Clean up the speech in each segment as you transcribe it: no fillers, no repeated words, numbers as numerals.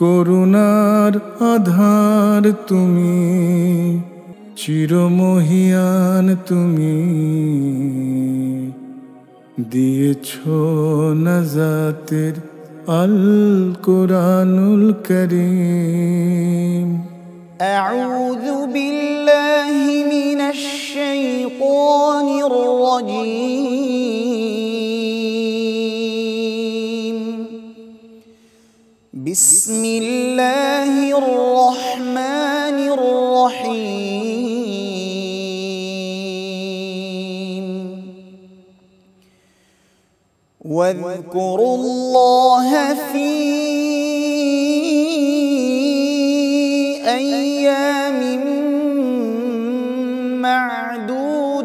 করুণার আধার তুমি, চিরমহিয়ান তুমি, দিয়েছ নাজাতের আল কোরআনুল করিম। أعوذ بالله من الشيطان الرجيم. بسم الله الرحمن الرحيم. واذكروا الله في أيام معدودات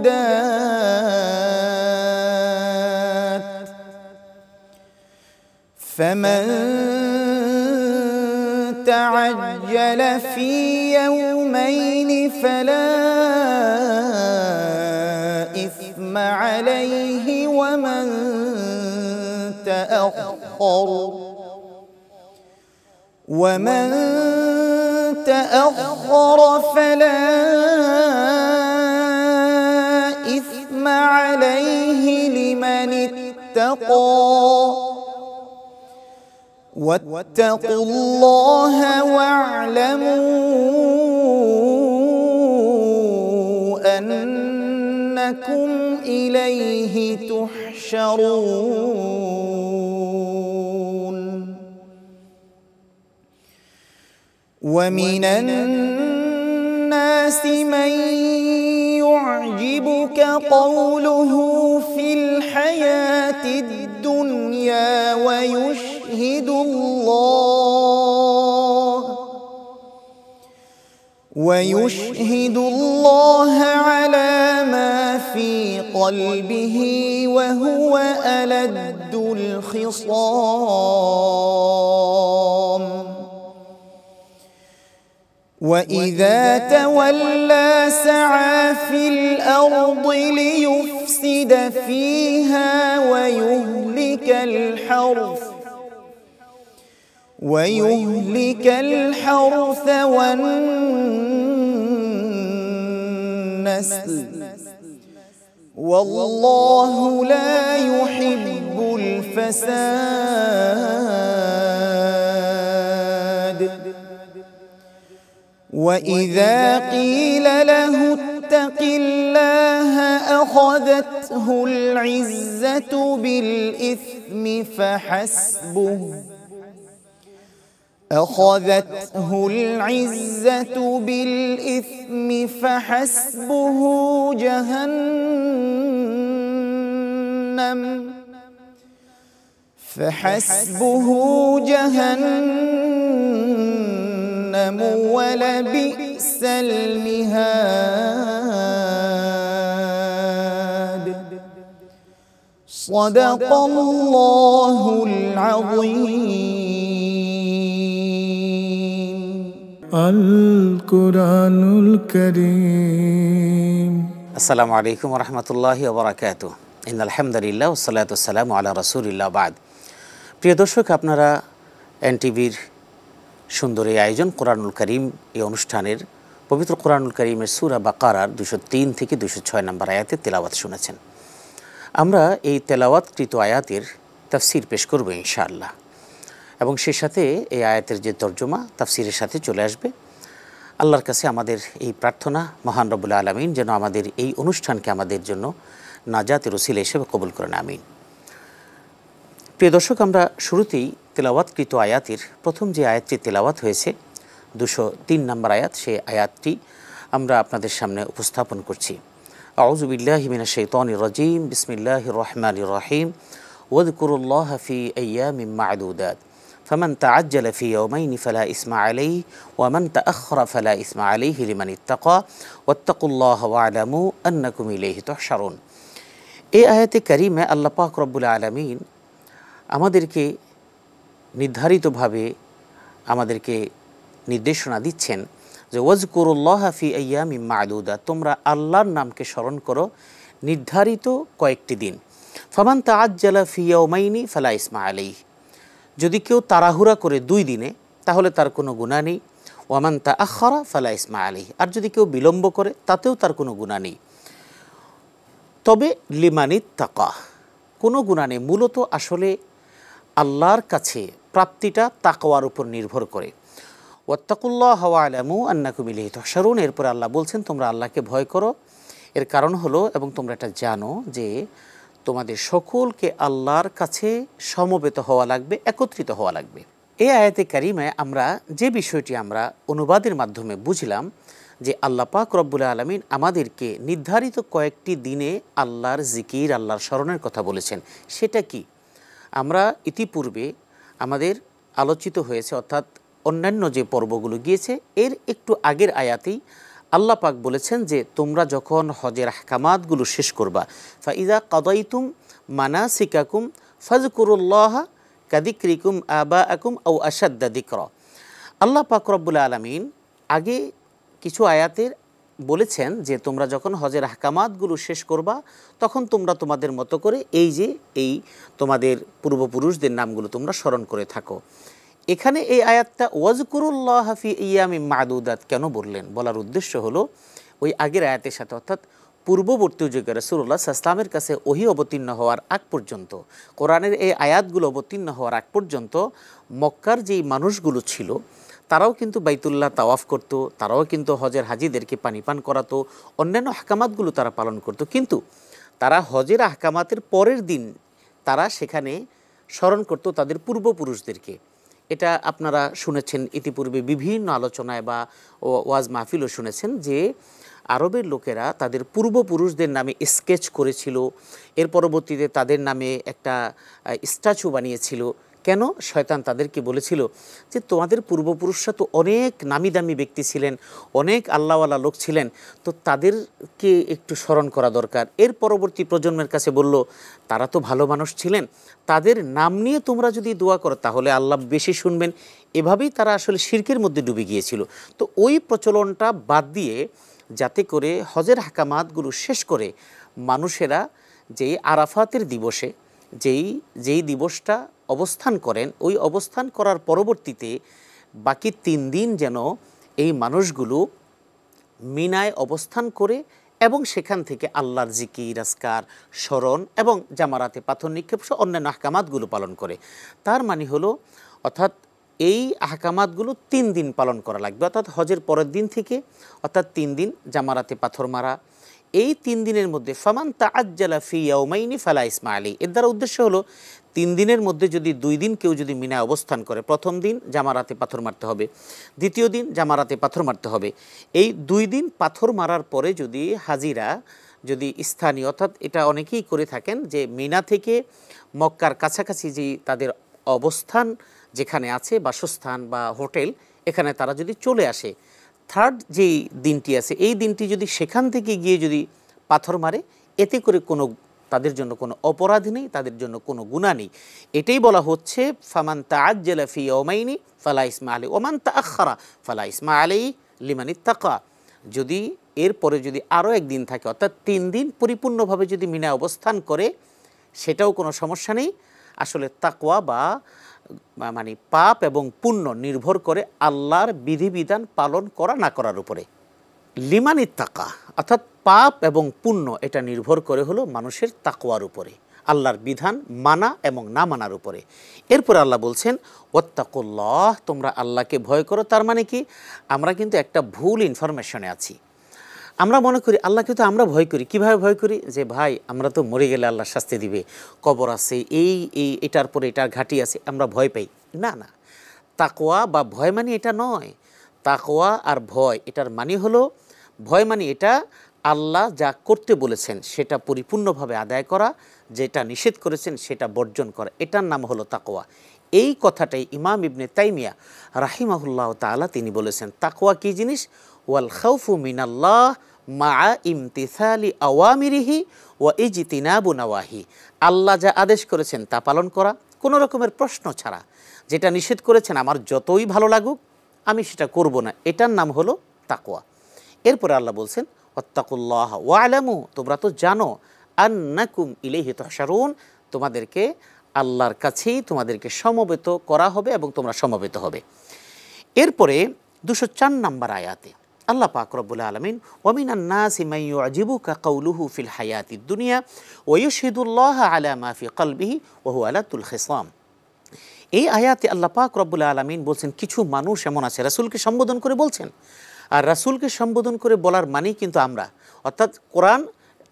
فمن تعجل في يومين فلا إثم عليه ومن تأخر فلا إثم عليه لمن اتقى واتقوا الله واعلموا أنكم إليه تحشرون. ومن الناس من يعجبك قوله في الحياة الدنيا ويشهد الله على ما في قلبه وهو ألد الخصام. وإذا تولى سعى في الأرض ليفسد فيها ويهلك الحرث والنسل والله لا يحب الفساد. وإذا قيل له اتق الله أخذته العزة بالإثم فحسبه جهنم ولبئس المهاد. صدق الله العظيم. আল কোরআনুল করিম। আসসালামু আলাইকুম ওয়া রাহমাতুল্লাহি ওয়া বারাকাতুহু। ইন্নাল হামদুলিল্লাহ ওয়া সলাতু ওয়াসসালামু আলা রাসূলিল্লাহ বাদ। প্রিয় দর্শক, আপনারা এনটিভির সুন্দর এই আয়োজন কোরআনুল করিম এই অনুষ্ঠানের পবিত্র কোরআনুল করিমের সূরা বাকারার 203 থেকে 206 নম্বর আয়াতের তেলাওয়াত শুনেছেন। আমরা এই তেলাওয়াতকৃত আয়াতের তাফসীর পেশ করব ইনশাআল্লাহ, এবং সেই সাথে এই আয়াতের যে তর্জমা তাফসীরের সাথে চলে আসবে। আল্লাহর কাছে আমাদের এই প্রার্থনা, মহান রব্বুল আলামিন যেন আমাদের এই অনুষ্ঠানকে আমাদের জন্য নাজাতের ওসিলা হিসেবে কবুল করেন, আমিন। প্রিয় দর্শক, আমরা শুরুতেই তেলাওয়াতকৃত আয়াতের প্রথম যে আয়াতটি তেলাওয়াত হয়েছে 203 নম্বর আয়াত, সেই আয়াতটি আমরা আপনাদের সামনে উপস্থাপন করছি। আউযু বিল্লাহি মিনাশ শাইতানির রাজীম। বিসমিল্লাহির রহমানির রহিম। ওয়াযকুরুল্লাহা ফি আইয়ামিন মা'দুদাত ফামান তা'আজ্জালা ফি ইয়াওমাইনি ফালা ইসমা আলাইহি ওয়া মান তাআখারা ফালা ইসমা আলাইহি লিমান ইত্তাকা ওয়াত্তাকুল্লাহা ওয়া'লামু আন্নাকুম ইলাইহি তুহশারুন। এই আয়াতে কারিমে আল্লাহ পাক রব্বুল আলামিন আমাদেরকে নির্ধারিতভাবে আমাদেরকে নির্দেশনা দিচ্ছেন যে ওয়াজকুরুল্লাহা ফি আইয়ামিন মা'দুদাত, তোমরা আল্লাহর নামকে স্মরণ করো নির্ধারিত কয়েকটি দিন। ফামান তাআজ্জালা ফি ইয়াওমাইনি ফালা ইসমা আলাইহি, যদি কেউ তাড়াহুড়া করে 2 দিনে তাহলে তার কোনো গুনাহ নেই। ওয়ামান তাআখারা ফালা ইসমা আলাইহি, আর যদি কেউ বিলম্ব করে তাতেও তার কোনো গুনাহ নেই। তবে লিমানিত্তাকা, কোনো গুনাহ নেই। মূলত আসলে আল্লাহর কাছে প্রাপ্তিটা তাকওয়ার উপর নির্ভর করে। ওয়াত্তাকুল্লাহ ওয়া আলামু আন্নাকুম ইলাইহি তুহশারুন, এরপরে আল্লাহ বলছেন তোমরা আল্লাহকে ভয় করো। এর কারণ হলো, এবং তোমরা এটা জানো যে তোমাদের সকলকে আল্লাহর কাছে সমবেত হওয়া লাগবে, একত্রিত হওয়া লাগবে। এই আয়াতে কারিমায় আমরা যে বিষয়টি আমরা অনুবাদের মাধ্যমে বুঝলাম যে আল্লাহ পাক রব্বুল আলামিন আমাদেরকে নির্ধারিত কয়েকটি দিনে আল্লাহর জিকির, আল্লাহর স্মরণের কথা বলেছেন। সেটা কি আমরা ইতিপূর্বে আমাদের আলোচিত হয়েছে, অর্থাৎ অন্যান্য যে পর্বগুলো গিয়েছে এর একটু আগের আয়াতেই আল্লাহ পাক বলেছেন যে তোমরা যখন হজের আহকামাতগুলো শেষ করবা, ফাইদা কাদাইতুম মানাসিকাকুম ফাজকুরুল্লাহ কাদিক্রিকুম আবাআকুম আও আশাদ্দা যিকরা। আল্লাহ পাক রব্বুল আলামিন আগে কিছু আয়াতের বলেছেন যে তোমরা যখন হজের আহকামাতগুলো শেষ করবা তখন তোমরা তোমাদের মতো করে এই তোমাদের পূর্বপুরুষদের নামগুলো তোমরা স্মরণ করে থাকো। এখানে এই আয়াতটা ওয়াজকুরুল্লাহ ফি আইয়ামিম মাদুদাত কেন বললেন? বলার উদ্দেশ্য হলো ওই আগের আয়াতের সাথে, অর্থাৎ পূর্ববর্তী যুগে রাসূলুল্লাহ সাল্লাল্লাহু আলাইহি ওয়াসাল্লামের কাছে ওহী অবতীর্ণ হওয়ার আগ পর্যন্ত, কোরআনের এই আয়াতগুলো অবতীর্ণ হওয়ার আগ পর্যন্ত মক্কার যেই মানুষগুলো ছিল তারাও কিন্তু বাইতুল্লাহ তাওয়াফ করতো, তারাও কিন্তু হজের হাজিদেরকে পানি পান করাতো, অন্যান্য আহকামাতগুলো তারা পালন করতো। কিন্তু তারা হজের আহকামাতের পরের দিন তারা সেখানে স্মরণ করতো তাদের পূর্বপুরুষদেরকে। এটা আপনারা শুনেছেন ইতিপূর্বে বিভিন্ন আলোচনায় বা ওয়াজ মাহফিলও শুনেছেন যে আরবের লোকেরা তাদের পূর্বপুরুষদের নামে স্কেচ করেছিল, এর পরবর্তীতে তাদের নামে একটা স্ট্যাচু বানিয়েছিল। কেন? শয়তান তাদেরকে বলেছিল যে তোমাদের পূর্বপুরুষরা তো অনেক নামি দামি ব্যক্তি ছিলেন, অনেক আল্লাহওয়ালা লোক ছিলেন, তো তাদেরকে একটু স্মরণ করা দরকার। এর পরবর্তী প্রজন্মের কাছে বলল তারা তো ভালো মানুষ ছিলেন, তাদের নাম নিয়ে তোমরা যদি দোয়া করো তাহলে আল্লাহ বেশি শুনবেন। এভাবেই তারা আসলে শিরকের মধ্যে ডুবে গিয়েছিল। তো ওই প্রচলনটা বাদ দিয়ে যাতে করে হজের হাকামাতগুলো শেষ করে মানুষেরা যেই আরাফাতের দিবসে যেই দিবসটা অবস্থান করেন, ওই অবস্থান করার পরবর্তীতে বাকি 3 দিন যেন এই মানুষগুলো মিনায় অবস্থান করে এবং সেখান থেকে আল্লাহর জিকির, আজকার, স্মরণ এবং জামারাতে পাথর নিক্ষেপ সহ অন্যান্য আহকামাতগুলো পালন করে। তার মানে হলো অর্থাৎ এই আহকামাতগুলো 3 দিন পালন করা লাগবে, অর্থাৎ হজের পরের দিন থেকে, অর্থাৎ 3 দিন জামারাতে পাথর মারা। এই 3 দিনের মধ্যে ফামান তাআজ্জালা ফি ইয়াওমাইনি ফালা ইসমা আলাইহি, এর দ্বারা উদ্দেশ্য হলো 3 দিনের মধ্যে যদি 2 দিন কেউ যদি মিনায় অবস্থান করে, প্রথম দিন জামারাতে পাথর মারতে হবে, দ্বিতীয় দিন জামারাতে পাথর মারতে হবে। এই 2 দিন পাথর মারার পরে যদি হাজিরা যদি স্থানীয়, অর্থাৎ এটা অনেকেই করে থাকেন যে মিনা থেকে মক্কার কাছাকাছি যে তাদের অবস্থান যেখানে আছে, বাসস্থান বা হোটেল, এখানে তারা যদি চলে আসে, থার্ড যেই দিনটি আছে এই দিনটি যদি সেখান থেকে গিয়ে যদি পাথর মারে, এতে করে কোনো তাদের জন্য কোনো অপরাধ নেই, তাদের জন্য কোনো গুনাহ নেই। এটাই বলা হচ্ছে ফামান তাআজ্জালা ফি ইয়াওমাইনি ফালা ইসমা আলাইহি ওয়া মান তাআখারা ফালা ইসমা আলাইহি লিমান ইত্তাকা। যদি এরপরে যদি আরও একদিন থাকে, অর্থাৎ 3 দিন পরিপূর্ণভাবে যদি মিনায় অবস্থান করে, সেটাও কোনো সমস্যা নেই। আসলে তাকওয়া বা মানে পাপ এবং পুণ্য নির্ভর করে আল্লাহর বিধিবিধান পালন করা না করার উপরে। লিমান ইত্তাকা অর্থাৎ পাপ এবং পুণ্য এটা নির্ভর করে হলো মানুষের তাকওয়ার উপরে, আল্লাহর বিধান মানা এবং না মানার উপরে। এরপর আল্লাহ বলছেন ওয়াত্তাকুল্লাহ, তোমরা আল্লাহকে ভয় করো। তার মানে কি, আমরা কিন্তু একটা ভুল ইনফরমেশনে আছি। আমরা মনে করি আল্লাহকে তো আমরা ভয় করি। কিভাবে ভয় করি? যে ভাই আমরা তো মরে গেলে আল্লাহ শাস্তি দিবে, কবর আছে, এটার পরে এটার ঘাটি আছে, আমরা ভয় পাই। না, তাকওয়া বা ভয় মানে এটা নয়। তাকওয়া আর ভয় এটার মানে হলো, ভয় মানে এটা আল্লাহ যা করতে বলেছেন সেটা পরিপূর্ণভাবে আদায় করা, যেটা নিষেধ করেছেন সেটা বর্জন করা, এটার নাম হলো তাকওয়া। এই কথাটাই ইমাম ইবনে তাইমিয়া রাহিমাহুল্লাহ তাআলা তিনি বলেছেন তাকওয়া কী জিনিস? ওয়াল খাউফু মিনাল্লাহ মা ইমতিসালি আওয়ামিরিহি ওয়া ইজতিনাবু নাওয়াহি। আল্লাহ যা আদেশ করেছেন তা পালন করা কোনো রকমের প্রশ্ন ছাড়া, যেটা নিষেধ করেছেন আমার যতই ভালো লাগুক আমি সেটা করব না, এটার নাম হলো তাকওয়া। এরপরে আল্লাহ বলছেন ওয়াত্তাকুল্লাহ ওয়ালামু, তোমরা তো জানো আন্নাকুম ইলাইহি তুহশারুন, তোমাদেরকে আল্লাহর কাছেই তোমাদেরকে সমবেত করা হবে এবং তোমরা সমবেত হবে। এরপরে 204 নম্বর আয়াতে আল্লাহ পাক রব্বুল আলামিন ওয়ামিনান নাসি মান ইউজিবুকা কাউলুহু ফিল হায়াতিদ দুনিয়া ওয়া ইউশহিদুল্লাহা আলা মা ফি কলবিহি ওয়া হুয়া আলাতুল খিসাম। এই আয়াতে আল্লাহ পাক রব্বুল আলামিন বলছেন কিছু মানুষ এমন আছে রাসূলকে সম্বোধন করে বলছেন, আর রাসূলকে সম্বোধন করে বলার মানেই কিন্তু আমরা, অর্থাৎ কোরআন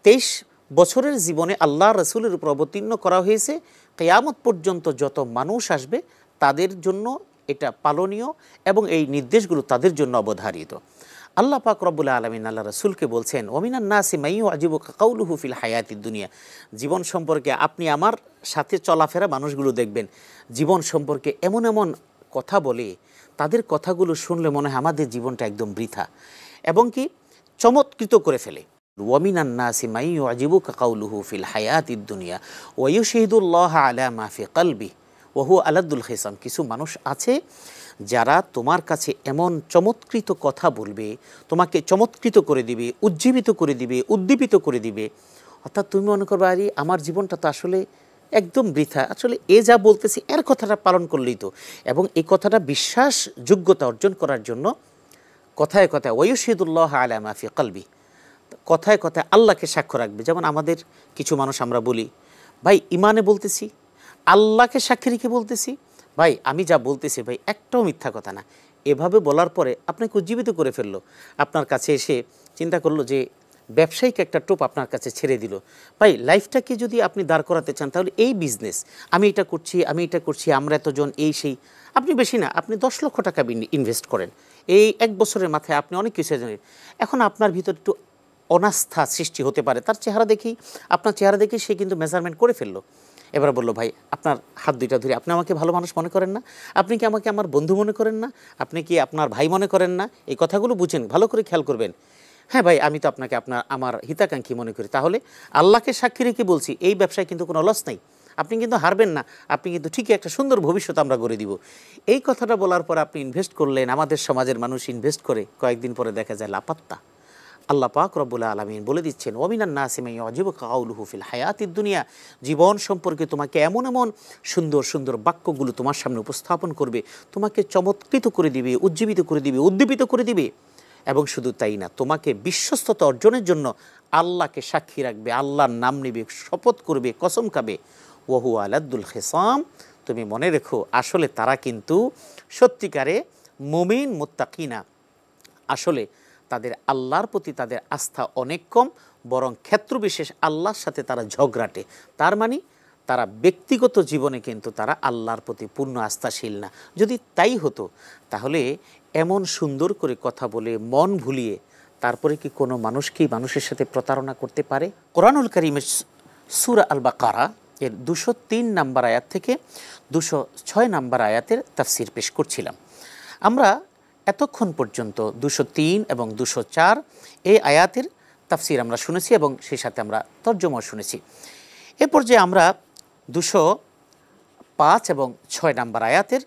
23 বছরের জীবনে আল্লাহ রাসূলের উপর অবতীর্ণ করা হয়েছে, কিয়ামত পর্যন্ত যত মানুষ আসবে তাদের জন্য এটা পালনীয় এবং এই নির্দেশগুলো তাদের জন্য অবধারিত। আল্লাহ পাক রব্বুল আলামিন আল্লাহ রাসূলকে বলছেন ওয়ামিনান নাসি মান ইউজিবুকা কাউলুহু ফিল হায়াতিদ দুনিয়া। জীবন সম্পর্কে আপনি আমার সাথে চলাফেরা মানুষগুলো দেখবেন জীবন সম্পর্কে এমন এমন কথা বলে, তাদের কথাগুলো শুনলে মনে হয় আমাদের জীবনটা একদম বৃথা এবং কি চমৎকৃত করে ফেলে। ওয়ামিনান নাসি মান ইউজিবুকা কাউলুহু ফিল হায়াতিদ দুনিয়া ওয়া ইউশহিদুল্লাহা আলা মা ফি কলবিহি ওয়া হুয়া আলাদুল খিসাম। কিছু মানুষ আছে যারা তোমার কাছে এমন চমৎকৃত কথা বলবে, তোমাকে চমৎকৃত করে দিবে, উজ্জীবিত করে দিবে, উদ্দীপিত করে দিবে, অর্থাৎ তুমি মনে করবে আরে আমার জীবনটা তো আসলে একদম বৃথা, আসলে এ যা বলতেছি এর কথাটা পালন করলেই তো। এবং এই কথাটা বিশ্বাসযোগ্যতা অর্জন করার জন্য কথায় কথায় ওয়ায়ুশহিদুল্লাহ আলা মা ফি কলবি, কথায় কথায় আল্লাহকে সাক্ষ্য রাখবে। যেমন আমাদের কিছু মানুষ আমরা বলি ভাই ইমানে বলতেছি, আল্লাহকে সাক্ষী রেখে বলতেছি, ভাই আমি যা বলতেছি ভাই একটাও মিথ্যা কথা না। এভাবে বলার পরে আপনাকে উজ্জীবিত করে ফেললো, আপনার কাছে এসে চিন্তা করলো যে ব্যবসায়িক একটা টোপ আপনার কাছে ছেড়ে দিল। ভাই লাইফটাকে যদি আপনি দাঁড় করাতে চান তাহলে এই বিজনেস আমি এটা করছি, আমি এটা করছি, আমরা এতজন এই সেই, আপনি বেশি না আপনি 10 লক্ষ টাকা ইনভেস্ট করেন, এই 1 বছরের মাথায় আপনি অনেক কিছু জানেন। এখন আপনার ভিতর একটু অনাস্থা সৃষ্টি হতে পারে, তার চেহারা দেখেই, আপনার চেহারা দেখেই সে কিন্তু মেজারমেন্ট করে ফেললো। এবার বললো ভাই আপনার হাত দুইটা ধরে, আপনি আমাকে ভালো মানুষ মনে করেন না? আপনি কি আমাকে আমার বন্ধু মনে করেন না? আপনি কি আপনার ভাই মনে করেন না? এই কথাগুলো বুঝেন, ভালো করে খেয়াল করবেন। হ্যাঁ ভাই আমি তো আপনাকে আমার হিতাকাঙ্ক্ষী মনে করি। তাহলে আল্লাহকে সাক্ষী রেখে বলছি এই ব্যবসায় কিন্তু কোনো লস নাই, আপনি কিন্তু হারবেন না, আপনি কিন্তু ঠিকই একটা সুন্দর ভবিষ্যৎ আমরা গড়ে দিব। এই কথাটা বলার পর আপনি ইনভেস্ট করলেন, আমাদের সমাজের মানুষ ইনভেস্ট করে কয়েকদিন পরে দেখা যায় লাপাত্তা। আল্লাহ পাক রব্বুল আলামিন বলে দিচ্ছেন ওয়ামিনান নাসি মান ইউজিবুকা কাউলুহু ফিল হায়াতিদ দুনিয়া, জীবন সম্পর্কে তোমাকে এমন এমন সুন্দর সুন্দর বাক্যগুলো তোমার সামনে উপস্থাপন করবে, তোমাকে চমৎকৃত করে দিবে, উজ্জীবিত করে দিবে, উদ্দীপিত করে দিবে। এবং শুধু তাই না, তোমাকে বিশ্বস্ততা অর্জনের জন্য আল্লাহকে সাক্ষী রাখবে, আল্লাহর নাম নেবে, শপথ করবে, কসম খাবে। ওয়া হুয়া আলাদুল খিসাম, তুমি মনে রেখো আসলে তারা কিন্তু সত্যিকারে মুমিন মুত্তাকিনা, আসলে তাদের আল্লাহর প্রতি তাদের আস্থা অনেক কম, বরং ক্ষেত্রবিশেষ আল্লাহর সাথে তারা ঝগড়াটে। তার মানে তারা ব্যক্তিগত জীবনে কিন্তু তারা আল্লাহর প্রতি পূর্ণ আস্থাশীল না। যদি তাই হতো তাহলে এমন সুন্দর করে কথা বলে মন ভুলিয়ে তারপরে কি কোনো মানুষকেই মানুষের সাথে প্রতারণা করতে পারে? কোরআনুল কারীমের সূরা আল বাকারা এর 203 নম্বর আয়াত থেকে 206 নম্বর আয়াতের তাফসীর পেশ করছিলাম। আমরা এতক্ষণ পর্যন্ত 203 এবং 204 এই আয়াতের তাফসীর আমরা শুনেছি এবং সেই সাথে আমরা তর্জমা শুনেছি। এরপর যে আমরা 205 এবং 6 নম্বর আয়াতের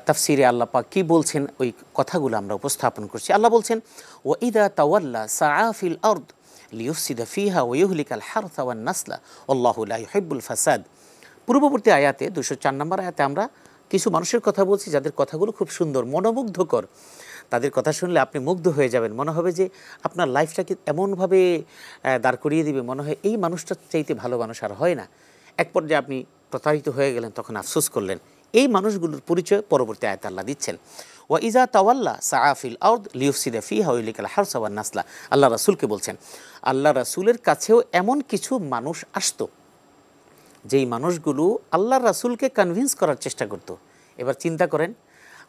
তাফসীরে আল্লাহ পাক কী বলছেন ওই কথাগুলো আমরা উপস্থাপন করছি। আল্লাহ বলছেন ওয়া ইযা তাওয়াল্লা সাআ ফিল আরদ লিইফসিদা ফিহা ওয়া ইহলিকাল হারসা ওয়ান নাসলা আল্লাহু লা ইউহিব্বুল ফাসাদ। পূর্ববর্তী আয়াতে 204 নম্বর আয়াতে আমরা কিছু মানুষের কথা বলছি যাদের কথাগুলো খুব সুন্দর, মনোমুগ্ধকর। তাদের কথা শুনলে আপনি মুগ্ধ হয়ে যাবেন, মনে হবে যে আপনার লাইফটাকে এমনভাবে দাঁড় করিয়ে দিবে, মনে হয় এই মানুষটার চাইতে ভালো মানুষ আর হয় না। এক পর্যায়ে আপনি প্রতারিত হয়ে গেলেন, তখন আফসোস করলেন। এই মানুষগুলোর পরিচয় পরবর্তী আয়াতে আল্লাহ দিচ্ছেন ওয়া ইযা তাওয়াল্লা সাআ ফিল আরদ লিইফসিদা ফিহা ওয়া ইহলিকাল হারসা ওয়ান নাসলা। আল্লাহ রাসূলকে বলছেন আল্লাহ রাসূলের কাছেও এমন কিছু মানুষ আসতো যেই মানুষগুলো আল্লাহ রাসূলকে কনভিন্স করার চেষ্টা করত। এবার চিন্তা করেন,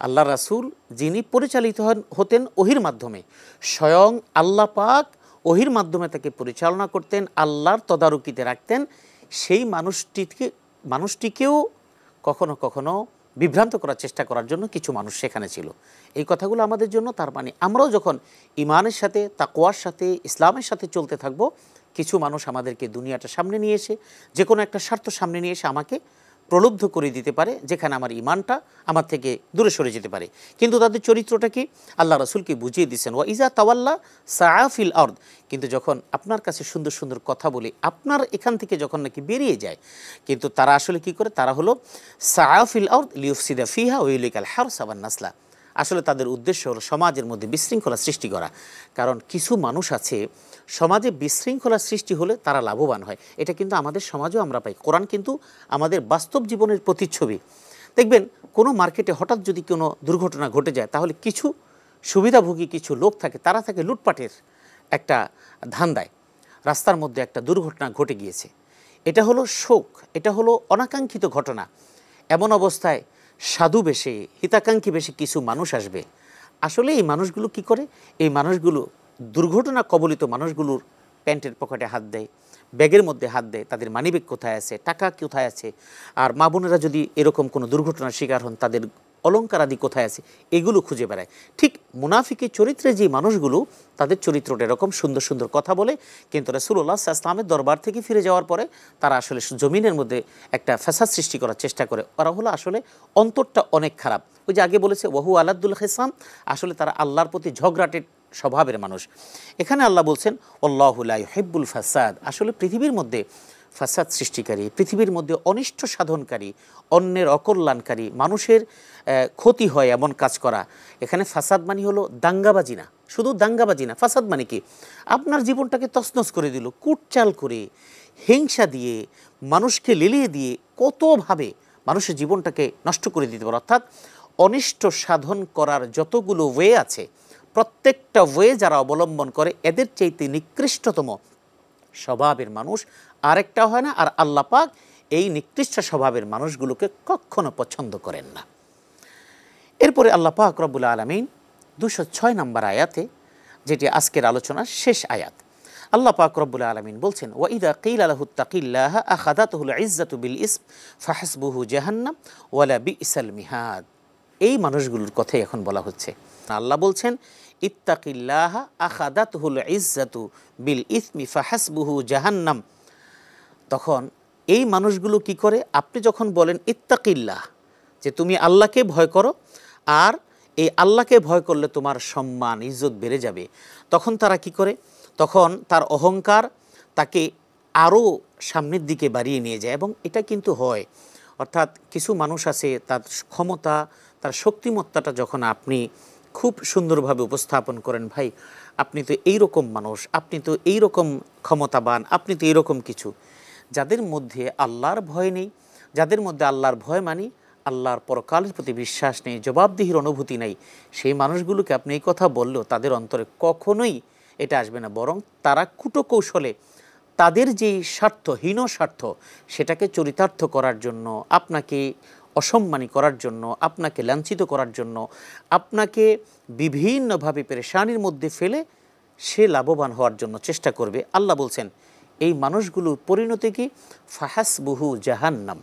আল্লাহ রাসূল যিনি পরিচালিত হতেন ওহির মাধ্যমে, স্বয়ং আল্লাহ পাক ওহির মাধ্যমে তাকে পরিচালনা করতেন, আল্লাহর তদারকিতে রাখতেন, সেই মানুষটিকেও কখনো কখনো বিভ্রান্ত করার চেষ্টা করার জন্য কিছু মানুষ সেখানে ছিল। এই কথাগুলো আমাদের জন্য, তার মানে আমরাও যখন ইমানের সাথে, তাকওয়ার সাথে, ইসলামের সাথে চলতে থাকবো, কিছু মানুষ আমাদেরকে দুনিয়াটা সামনে নিয়ে এসে, যে কোনো একটা স্বার্থ সামনে নিয়ে এসে আমাকে প্রলুব্ধ করে দিতে পারে, যেখানে আমার ইমানটা আমার থেকে দূরে সরে যেতে পারে। কিন্তু তাদের চরিত্রটা কি আল্লাহ রাসূলকে বুঝিয়ে দিচ্ছেন ওয়া ইযা তাওয়াল্লা সাআ ফিল আরদ। কিন্তু যখন আপনার কাছে সুন্দর সুন্দর কথা বলে আপনার এখান থেকে যখন নাকি বেরিয়ে যায়, কিন্তু তারা আসলে কি করে, তারা হলো সাআ ফিল আরদ লিইফসিদা ফিহা ওয়া ইহলিকাল হারসা ওয়ান নাসলা। আসলে তাদের উদ্দেশ্য হলো সমাজের মধ্যে বিশৃঙ্খলা সৃষ্টি করা। কারণ কিছু মানুষ আছে সমাজে বিশৃঙ্খলা সৃষ্টি হলে তারা লাভবান হয়, এটা কিন্তু আমাদের সমাজেও আমরা পাই। কোরআন কিন্তু আমাদের বাস্তব জীবনের প্রতিচ্ছবি। দেখবেন কোনো মার্কেটে হঠাৎ যদি কোনো দুর্ঘটনা ঘটে যায়, তাহলে কিছু সুবিধাভোগী কিছু লোক থাকে, তারা থাকে লুটপাটের একটা ধান্দায়। রাস্তার মধ্যে একটা দুর্ঘটনা ঘটে গিয়েছে, এটা হলো শোক, এটা হলো অনাকাঙ্ক্ষিত ঘটনা। এমন অবস্থায় সাধু বেশে, হিতাকাঙ্ক্ষী বেশে কিছু মানুষ আসবে। আসলে এই মানুষগুলো কি করে? এই মানুষগুলো দুর্ঘটনা কবলিত মানুষগুলোর প্যান্টের পকেটে হাত দেয়, ব্যাগের মধ্যে হাত দেয়, তাদের মানিব্যাগ কোথায় আছে, টাকা কোথায় আছে। আর মা বোনেরা যদি এরকম কোনো দুর্ঘটনার শিকার হন, তাদের অলঙ্কার আদি কোথায় আছে, এগুলো খুঁজে বেড়ায়। ঠিক মুনাফিকের চরিত্রে যে মানুষগুলো, তাদের চরিত্রটা এরকম সুন্দর সুন্দর কথা বলে, কিন্তু রাসূলুল্লাহ সাল্লাল্লাহু আলাইহি ওয়াসাল্লামের দরবার থেকে ফিরে যাওয়ার পরে তারা আসলে জমিনের মধ্যে একটা ফাসাদ সৃষ্টি করার চেষ্টা করে। ওরা হলো আসলে অন্তরটা অনেক খারাপ। ওই যে আগে বলেছে ওয়াহু আলাদুল খিসাম, আসলে তারা আল্লাহর প্রতি ঝগড়াটে স্বভাবের মানুষ। এখানে আল্লাহ বলছেন আল্লাহু লা ইউহিব্বুল ফাসাদ, আসলে পৃথিবীর মধ্যে ফাসাদ সৃষ্টিকারী, পৃথিবীর মধ্যে অনিষ্ট সাধনকারী, অন্যের অকল্যাণকারী, মানুষের ক্ষতি হয় এমন কাজ করা। এখানে ফাসাদ মানে হলো দাঙ্গাবাজি না, শুধু দাঙ্গাবাজি না। ফাসাদ মানে কি? আপনার জীবনটাকে তছনছ করে দিল, কুটচাল করে, হিংসা দিয়ে, মানুষকে লেলিয়ে দিয়ে কতভাবে মানুষের জীবনটাকে নষ্ট করে দিতে পারে। অর্থাৎ অনিষ্ট সাধন করার যতগুলো ওয়ে আছে, প্রত্যেকটা ওয়ে যারা অবলম্বন করে, এদের চাইতে নিকৃষ্টতম স্বভাবের মানুষ আরেকটা হয় না। আর আল্লাহ পাক এই নিকৃষ্ট স্বভাবের মানুষগুলোকে কখনো পছন্দ করেন না। এরপরে আল্লাহ পাক রব্বুল আলামিন 206 নম্বর আয়াতে, যেটি আজকের আলোচনার শেষ আয়াত, আল্লাহ পাক রব্বুল আলামিন বলছেন ওয়া ইযা কিলা লাহু তাকিল্লাহা আখাযাতুহুল ইজ্জাতু বিল ইসম ফাহাসবুহু জাহান্নাম ওয়ালা বিসাল মিহাদ। এই মানুষগুলোর কথাই এখন বলা হচ্ছে। আল্লাহ বলছেন ইত্তাকিল্লাহা আখাযাতুহুল ইজ্জাতু বিল ইসমি ফাহাসবুহু জাহান্নাম। তখন এই মানুষগুলো কি করে? আপনি যখন বলেন ইত্তাকিল্লাহ, যে তুমি আল্লাহকে ভয় করো, আর এই আল্লাহকে ভয় করলে তোমার সম্মান ইজ্জত বেড়ে যাবে, তখন তারা কি করে? তখন তার অহংকার তাকে আরও সামনের দিকে বাড়িয়ে নিয়ে যায়। এবং এটা কিন্তু হয়, অর্থাৎ কিছু মানুষ আছে তার ক্ষমতা, তার শক্তিমত্তাটা যখন আপনি খুব সুন্দরভাবে উপস্থাপন করেন, ভাই আপনি তো এইরকম মানুষ, আপনি তো এইরকম ক্ষমতাবান, আপনি তো এইরকম কিছু, যাদের মধ্যে আল্লাহর ভয় নেই, যাদের মধ্যে আল্লাহর ভয় মানি, আল্লাহর পরকালের প্রতি বিশ্বাস নেই, জবাবদিহির অনুভূতি নেই, সেই মানুষগুলোকে আপনি এই কথা বললেও তাদের অন্তরে কখনোই এটা আসবে না। বরং তারা কুটকৌশলে তাদের যেই স্বার্থ, হীন স্বার্থ, সেটাকে চরিতার্থ করার জন্য, আপনাকে অসম্মানী করার জন্য, আপনাকে লাঞ্ছিত করার জন্য, আপনাকে বিভিন্নভাবে পেরেশানির মধ্যে ফেলে সে লাভবান হওয়ার জন্য চেষ্টা করবে। আল্লাহ বলছেন এই মানুষগুলোর পরিণতি কি? ফাহাসবুহু জাহান্নাম।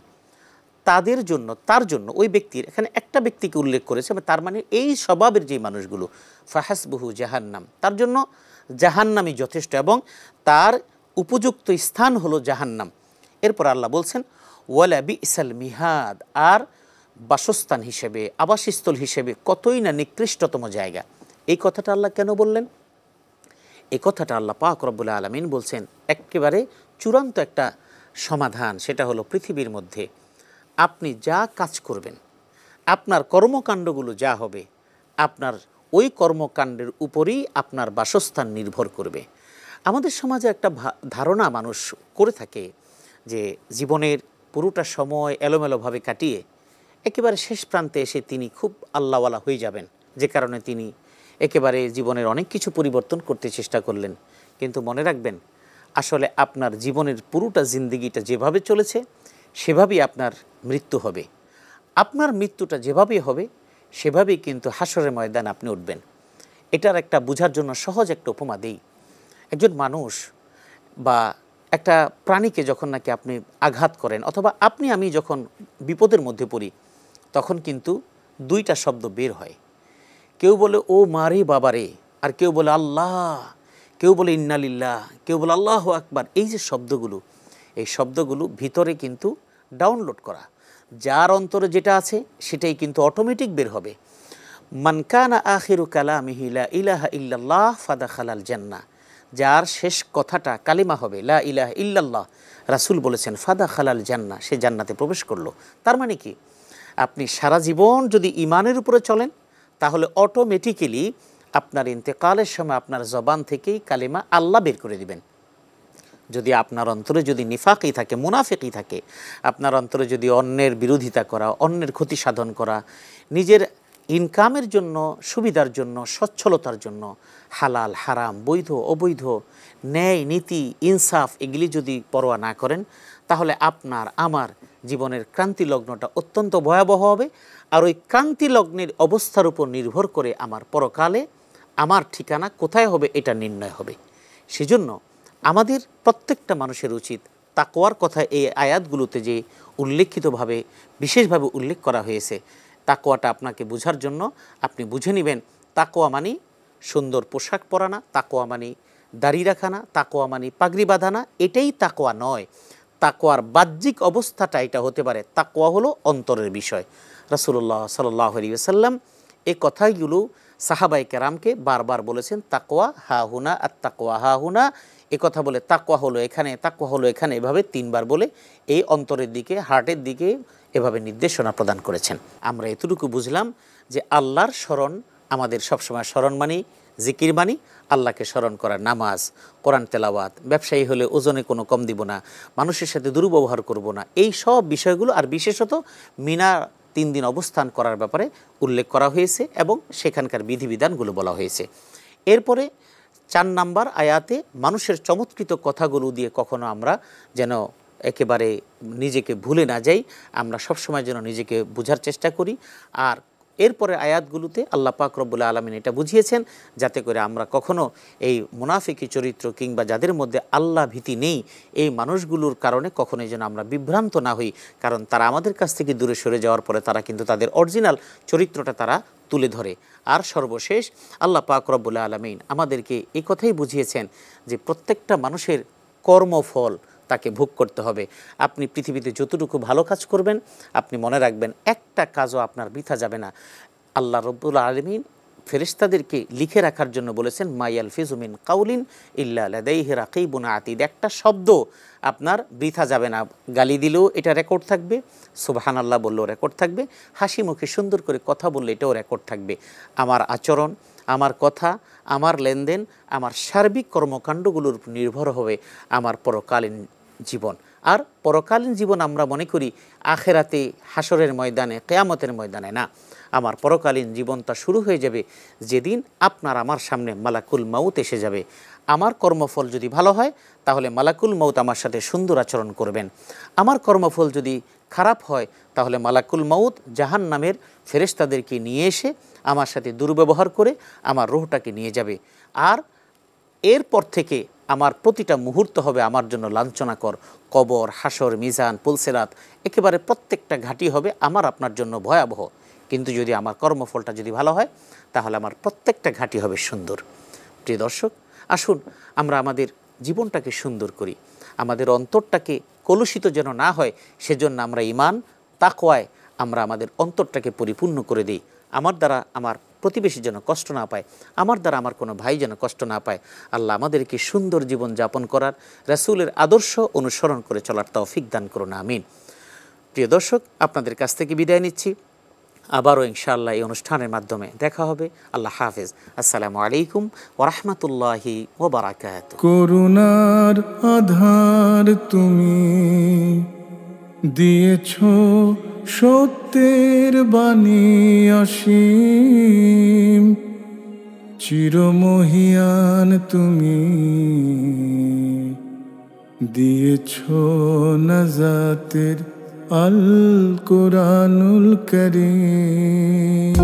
তাদের জন্য, তার জন্য, ওই ব্যক্তির, এখানে একটা ব্যক্তিকে উল্লেখ করেছে, তার মানে এই স্বভাবের যে মানুষগুলো, ফাহাসবুহু জাহান্নাম, তার জন্য জাহান্নামই যথেষ্ট এবং তার উপযুক্ত স্থান হলো জাহান্নাম। এরপর আল্লাহ বলছেন ওয়ালা বিসাল মিহাদ, আর বাসস্থান হিসেবে, আবাসস্থল হিসেবে কতই না নিকৃষ্টতম জায়গা। এই কথাটা আল্লাহ কেন বললেন? এই কথাটা আল্লাহ পাক রব্বুল আলামিন বলছেন একেবারে চূড়ান্ত একটা সমাধান। সেটা হলো পৃথিবীর মধ্যে আপনি যা কাজ করবেন, আপনার কর্মকাণ্ডগুলো যা হবে, আপনার ওই কর্মকাণ্ডের উপরেই আপনার বাসস্থান নির্ভর করবে। আমাদের সমাজে একটা ধারণা মানুষ করে থাকে যে জীবনের পুরোটা সময় এলোমেলোভাবে কাটিয়ে একেবারে শেষ প্রান্তে এসে তিনি খুব আল্লাহওয়ালা হয়ে যাবেন, যে কারণে তিনি একেবারে জীবনের অনেক কিছু পরিবর্তন করতে চেষ্টা করলেন। কিন্তু মনে রাখবেন, আসলে আপনার জীবনের পুরোটা জিন্দেগিটা যেভাবে চলেছে সেভাবেই আপনার মৃত্যু হবে। আপনার মৃত্যুটা যেভাবেই হবে সেভাবেই কিন্তু হাসরের ময়দান আপনি উঠবেন। এটার একটা বোঝার জন্য সহজ একটা উপমা দেই। একজন মানুষ বা একটা প্রাণীকে যখন নাকি আপনি আঘাত করেন, অথবা আপনি আমি যখন বিপদের মধ্যে পড়ি, তখন কিন্তু দুইটা শব্দ বের হয়। কেউ বলে ও মারে বাবারে, আর কেউ বলে আল্লাহ, কেউ বলে ইন্নালিল্লাহ, কেউ বলে আল্লাহু আকবার। এই যে শব্দগুলো, এই শব্দগুলো ভিতরে কিন্তু ডাউনলোড করা, যার অন্তরে যেটা আছে সেটাই কিন্তু অটোমেটিক বের হবে। মান কানা আখিরু কালামিহি লা ইলাহা ইল্লাল্লাহ ফাদাখালাল জান্নাহ, যার শেষ কথাটা কালিমা হবে লা ইলাহা ইল্লাল্লাহ, রাসূল বলেছেন ফাদাখালাল জান্নাহ, সে জান্নাতে প্রবেশ করলো। তার মানে কি? আপনি সারা জীবন যদি ঈমানের উপরে চলেন, তাহলে অটোমেটিক্যালি আপনার ইন্তেকালের সময় আপনার জবান থেকেই কালিমা আল্লাহ বের করে দিবেন। যদি আপনার অন্তরে যদি নিফাকই থাকে, মুনাফিকই থাকে, আপনার অন্তরে যদি অন্যের বিরোধিতা করা, অন্যের ক্ষতি সাধন করা, নিজের ইনকামের জন্য, সুবিধার জন্য, সচ্ছলতার জন্য হালাল হারাম, বৈধ অবৈধ, ন্যায় নীতি, ইনসাফ এগুলি যদি পরোয়া না করেন, তাহলে আপনার আমার জীবনের ক্রান্তি লগ্নটা অত্যন্ত ভয়াবহ হবে। আর ওই ক্রান্তি লগ্নের অবস্থার উপর নির্ভর করে আমার পরকালে আমার ঠিকানা কোথায় হবে এটা নির্ণয় হবে। সেজন্য আমাদের প্রত্যেকটা মানুষের উচিত তাকওয়ার কথা এই আয়াতগুলোতে যে উল্লেখিতভাবে বিশেষভাবে উল্লেখ করা হয়েছে, তাকওয়াটা আপনাকে বোঝার জন্য আপনি বুঝে নেবেন তাকওয়া মানে সুন্দর পোশাক পরা না, তাকওয়া মানে দাড়ি রাখা না, তাকওয়া মানে পাগড়ি বাঁধা না, এটাই তাকওয়া নয়। তাকওয়ার বাহ্যিক অবস্থাটা এটা হতে পারে। তাকওয়া হলো অন্তরের বিষয়। রাসূলুল্লাহ সাল্লাল্লাহু আলাইহি ওয়াসাল্লাম এই কথাগুলো সাহাবায়ে কেরামকে বারবার বলেছেন, তাকওয়া হা হুনা আর তাকওয়া হা হুনা। এ কথা বলে তাকওয়া হলো এখানে, তাকওয়া হলো এখানে, এভাবে 3 বার বলে এই অন্তরের দিকে, হার্টের দিকে এভাবে নির্দেশনা প্রদান করেছেন। আমরা এতটুকু বুঝলাম যে আল্লাহর স্মরণ আমাদের সবসময় স্মরণ মানি, জিকির মানি, আল্লাহকে স্মরণ করা, নামাজ, কোরআন তেলাওয়াত, ব্যবসায়ী হলে ওজনে কোনো কম দিব না, মানুষের সাথে দুর্ব্যবহার করব না, এই সব বিষয়গুলো, আর বিশেষত মিনা 3 দিন অবস্থান করার ব্যাপারে উল্লেখ করা হয়েছে এবং সেখানকার বিধিবিধানগুলো বলা হয়েছে। এরপরে 4 নাম্বার আয়াতে মানুষের চমৎকৃত কথাগুলো দিয়ে কখনো আমরা যেন একেবারে নিজেকে ভুলে না যাই, আমরা সবসময় যেন নিজেকে বোঝার চেষ্টা করি। আর এরপরে আয়াতগুলোতে আল্লাহ পাক রব্বুল আলামিন এটা বুঝিয়েছেন যাতে করে আমরা কখনো এই মুনাফিকি চরিত্র কিংবা যাদের মধ্যে আল্লাহ ভীতি নেই এই মানুষগুলোর কারণে কখনোই যেন আমরা বিভ্রান্ত না হই, কারণ তারা আমাদের কাছ থেকে দূরে সরে যাওয়ার পরে তারা কিন্তু তাদের অরিজিনাল চরিত্রটা তারা তুলে ধরে। আর সর্বশেষ আল্লাহ পাক রব্বুল আলামিন আমাদেরকে এই কথাই বুঝিয়েছেন যে প্রত্যেকটা মানুষের কর্মফল তাকে ভোগ করতে হবে। আপনি পৃথিবীতে যতটুকু ভালো কাজ করবেন আপনি মনে রাখবেন একটা কাজও আপনার বৃথা যাবে না। আল্লাহ রব্বুল আলামিন ফেরেশতাদেরকে লিখে রাখার জন্য বলেছেন মা ইয়ালফিজু মিন কাউলিন ইল্লা লাদাইহি রাকিবুন আতীদ। একটা শব্দ আপনার বৃথা যাবে না। গালি দিলেও এটা রেকর্ড থাকবে, সুবহানাল্লাহ বললেও রেকর্ড থাকবে, হাসি মুখে সুন্দর করে কথা বললে এটাও রেকর্ড থাকবে। আমার আচরণ, আমার কথা, আমার লেনদেন, আমার সার্বিক কর্মকাণ্ডগুলোর উপর নির্ভর হবে আমার পরকালীন জীবন। আর পরকালীন জীবন আমরা মনে করি আখেরাতে, হাসরের ময়দানে, কিয়ামতের ময়দানে না। আমার পরকালীন জীবনটা শুরু হয়ে যাবে যেদিন আপনার আমার সামনে মালাকুল মাউত এসে যাবে। আমার কর্মফল যদি ভালো হয় তাহলে মালাকুল মাউত আমার সাথে সুন্দর আচরণ করবেন। আমার কর্মফল যদি খারাপ হয় তাহলে মালাকুল মাউত জাহান্নামের ফেরেশতাদেরকে নিয়ে এসে আমার সাথে দুর্ব্যবহার করে আমার রূহটাকে নিয়ে যাবে। আর এরপর থেকে আমার প্রতিটা মুহূর্ত হবে আমার জন্য লাঞ্ছনাকর। কবর, হাসর, মিজান, পুলসিরাত, একেবারে প্রত্যেকটা ঘাঁটি হবে আমার আপনার জন্য ভয়াবহ। কিন্তু যদি আমার কর্মফলটা যদি ভালো হয় তাহলে আমার প্রত্যেকটা ঘাঁটি হবে সুন্দর। প্রিয় দর্শক, আসুন আমরা আমাদের জীবনটাকে সুন্দর করি, আমাদের অন্তরটাকে কলুষিত যেন না হয় সেজন্য আমরা ঈমান, তাকওয়ায় আমরা আমাদের অন্তরটাকে পরিপূর্ণ করে দিই। আমার দ্বারা আমার প্রতিবেশী যেন কষ্ট না পায়, আমার দ্বারা আমার কোনো ভাই যেন কষ্ট না পায়। আল্লাহ আমাদেরকে সুন্দর জীবন যাপন করার, রাসূলের আদর্শ অনুসরণ করে চলার তৌফিক দান করুন, আমিন। প্রিয় দর্শক, আপনাদের কাছ থেকে বিদায় নিচ্ছি। আবারও ইনশাআল্লাহ এই অনুষ্ঠানের মাধ্যমে দেখা হবে। আল্লাহ হাফেজ। আসসালামু আলাইকুম ওয়া রাহমাতুল্লাহি ওয়া বারাকাতুহু। করুণার আধার তুমি দিয়েছ, সত্যের বাণী অসীম, চিরমহিয়ান তুমি দিয়েছ নাজাতের আল কোরআনুল কারীম।